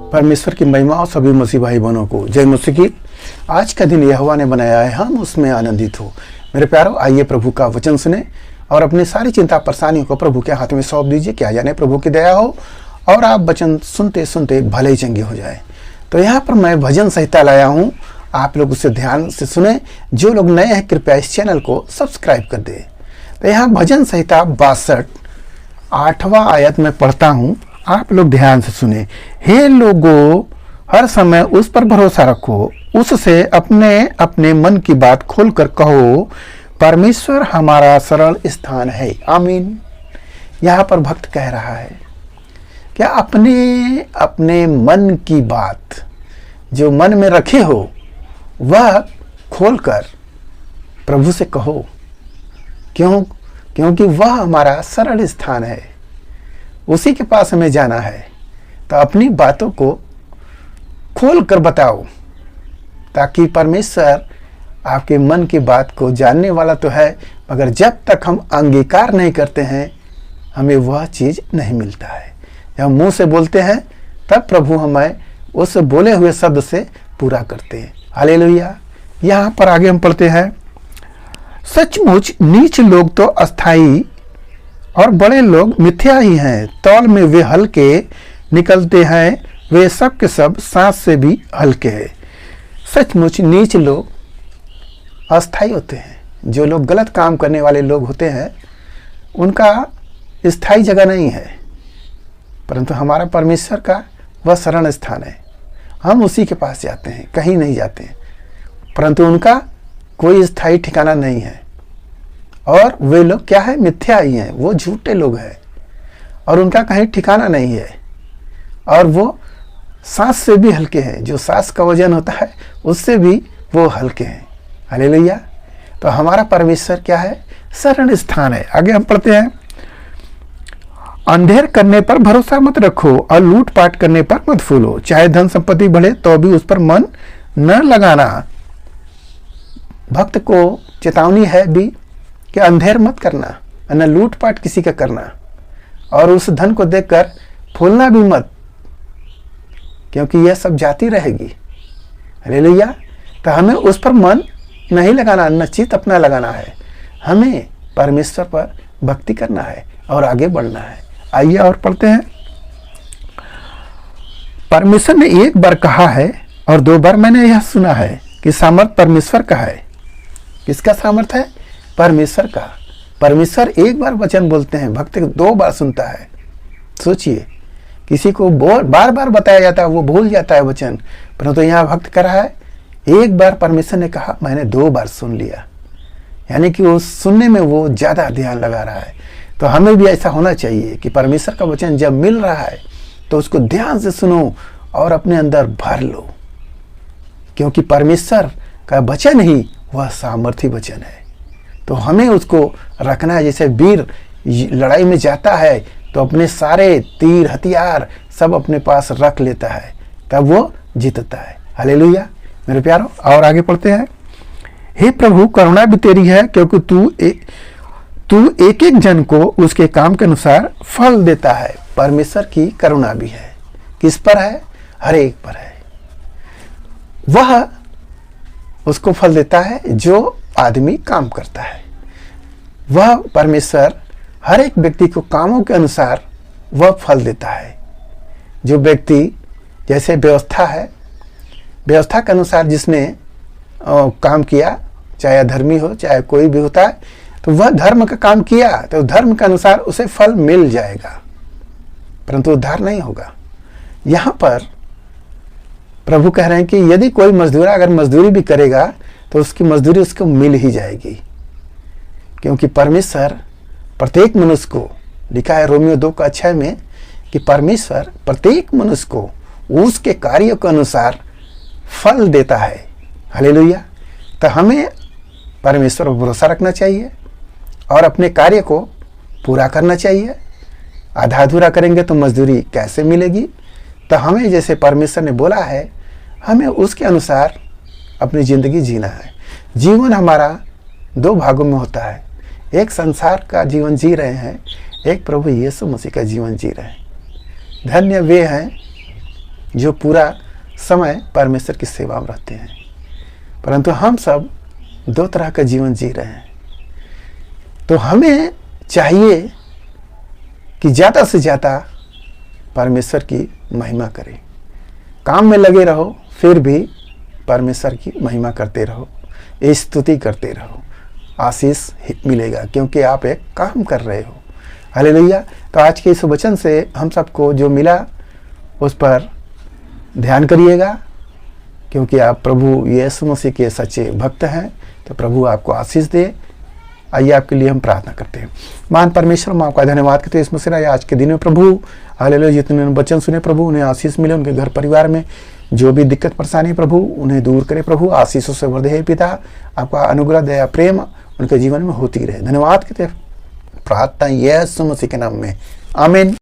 परमेश्वर की महिमा और सभी मसीह भाई बहनों को जय मसीह की। आज का दिन यहोवा ने बनाया है, हम उसमें आनंदित हो। मेरे प्यारों, आइए प्रभु का वचन सुने और अपनी सारी चिंता परेशानियों को प्रभु के हाथ में सौंप दीजिए। क्या जाने प्रभु की दया हो और आप वचन सुनते सुनते भले ही चंगे हो जाए। तो यहाँ पर मैं भजन संहिता लाया हूँ, आप लोग उसे ध्यान से सुने। जो लोग नए हैं कृपया इस चैनल को सब्सक्राइब कर दे। तो यहाँ भजन संहिता 62 8वां आयत में पढ़ता हूँ, आप लोग ध्यान से सुने। हे लोगों, हर समय उस पर भरोसा रखो, उससे अपने अपने मन की बात खोलकर कहो, परमेश्वर हमारा सरल स्थान है। आमीन। यहाँ पर भक्त कह रहा है क्या अपने अपने मन की बात जो मन में रखे हो वह खोलकर प्रभु से कहो। क्योंकि वह हमारा सरल स्थान है, उसी के पास हमें जाना है। तो अपनी बातों को खोल कर बताओ, ताकि परमेश्वर आपके मन की बात को जानने वाला तो है, मगर जब तक हम अंगीकार नहीं करते हैं हमें वह चीज़ नहीं मिलता है। जब मुंह से बोलते हैं तब प्रभु हमें उस बोले हुए शब्द से पूरा करते हैं। हालेलुया। यहाँ पर आगे हम पढ़ते हैं, सचमुच नीच लोग तो अस्थाई और बड़े लोग मिथ्या ही हैं। तौल में वे हल्के निकलते हैं, वे सब के सब सांस से भी हल्के हैं। सचमुच नीच लोग अस्थाई होते हैं। जो लोग गलत काम करने वाले लोग होते हैं उनका स्थायी जगह नहीं है, परंतु हमारा परमेश्वर का वह शरण स्थान है। हम उसी के पास जाते हैं, कहीं नहीं जाते हैं, परंतु उनका कोई स्थायी ठिकाना नहीं है। और वे लोग क्या है, मिथ्या ही हैं, वो झूठे लोग हैं और उनका कहीं ठिकाना नहीं है। और वो सांस से भी हल्के हैं, जो सांस का वजन होता है उससे भी वो हल्के हैं। हालेलुया। तो हमारा परमेश्वर क्या है, शरण स्थान है। आगे हम पढ़ते हैं, अंधेर करने पर भरोसा मत रखो और लूटपाट करने पर मत फूलो। चाहे धन संपत्ति बढ़े तो भी उस पर मन न लगाना। भक्त को चेतावनी है भी कि अंधेर मत करना, न लूटपाट किसी का करना, और उस धन को देखकर फूलना भी मत, क्योंकि यह सब जाती रहेगी। हालेलुया। तो हमें उस पर मन नहीं लगाना, न चित अपना लगाना है। हमें परमेश्वर पर भक्ति करना है और आगे बढ़ना है। आइए और पढ़ते हैं, परमेश्वर ने एक बार कहा है और 2 बार मैंने यह सुना है कि सामर्थ परमेश्वर का है। किसका सामर्थ है? परमेश्वर का। परमेश्वर एक बार वचन बोलते हैं, भक्त 2 बार सुनता है। सोचिए, किसी को बार बार बताया जाता है वो भूल जाता है वचन, परंतु यहाँ भक्त कर रहा है एक बार परमेश्वर ने कहा, मैंने 2 बार सुन लिया। यानी कि वो सुनने में वो ज्यादा ध्यान लगा रहा है। तो हमें भी ऐसा होना चाहिए कि परमेश्वर का वचन जब मिल रहा है तो उसको ध्यान से सुनो और अपने अंदर भर लो, क्योंकि परमेश्वर का वचन ही वह सामर्थी वचन है। तो हमें उसको रखना है। जैसे वीर लड़ाई में जाता है तो अपने सारे तीर हथियार सब अपने पास रख लेता है, तब वो जीतता है। हालेलुया मेरे प्यारों। और आगे पढ़ते हैं, हे प्रभु करुणा भी तेरी है, क्योंकि तू एक एक जन को उसके काम के अनुसार फल देता है। परमेश्वर की करुणा भी है। किस पर है? हर एक पर है। वह उसको फल देता है जो आदमी काम करता है। वह परमेश्वर हर एक व्यक्ति को कामों के अनुसार वह फल देता है। जो व्यक्ति, जैसे व्यवस्था है, व्यवस्था के अनुसार जिसने काम किया, चाहे अधर्मी हो चाहे कोई भी होता है, तो वह धर्म का काम किया तो धर्म के अनुसार उसे फल मिल जाएगा, परंतु उद्धार नहीं होगा। यहां पर प्रभु कह रहे हैं कि यदि कोई मजदूर अगर मजदूरी भी करेगा तो उसकी मजदूरी उसको मिल ही जाएगी, क्योंकि परमेश्वर प्रत्येक मनुष्य को, लिखा है रोमियो 2:6 में कि परमेश्वर प्रत्येक मनुष्य को उसके कार्यों के अनुसार फल देता है। हालेलुया। तो हमें परमेश्वर पर भरोसा रखना चाहिए और अपने कार्य को पूरा करना चाहिए। आधा अधूरा करेंगे तो मजदूरी कैसे मिलेगी? तो हमें जैसे परमेश्वर ने बोला है हमें उसके अनुसार अपनी ज़िंदगी जीना है। जीवन हमारा 2 भागों में होता है, एक संसार का जीवन जी रहे हैं, एक प्रभु यीशु मसीह का जीवन जी रहे हैं। धन्य वे हैं जो पूरा समय परमेश्वर की सेवा में रहते हैं, परंतु हम सब दो तरह का जीवन जी रहे हैं। तो हमें चाहिए कि ज़्यादा से ज़्यादा परमेश्वर की महिमा करें, काम में लगे रहो, फिर भी परमेश्वर की महिमा करते रहो, स्तुति करते रहो, आशीष मिलेगा, क्योंकि आप एक काम कर रहे हो। हालेलुया। तो आज के इस वचन से हम सबको जो मिला उस पर ध्यान करिएगा, क्योंकि आप प्रभु यीशु मसीह के सच्चे भक्त हैं। तो प्रभु आपको आशीष दे। आइए आपके लिए हम प्रार्थना करते हैं। महान परमेश्वर, हम आपका धन्यवाद करते हैं इस मुसीबत आज के दिन में प्रभु। हालेलुया। जितने वचन सुने प्रभु, उन्हें आशीष मिले, उनके घर परिवार में जो भी दिक्कत परेशानी प्रभु उन्हें दूर करे प्रभु, आशीषों से भर दे पिता। आपका अनुग्रह दया प्रेम उनके जीवन में होती रहे। धन्यवाद करते प्रार्थना यीशु मसीह के नाम में, आमीन।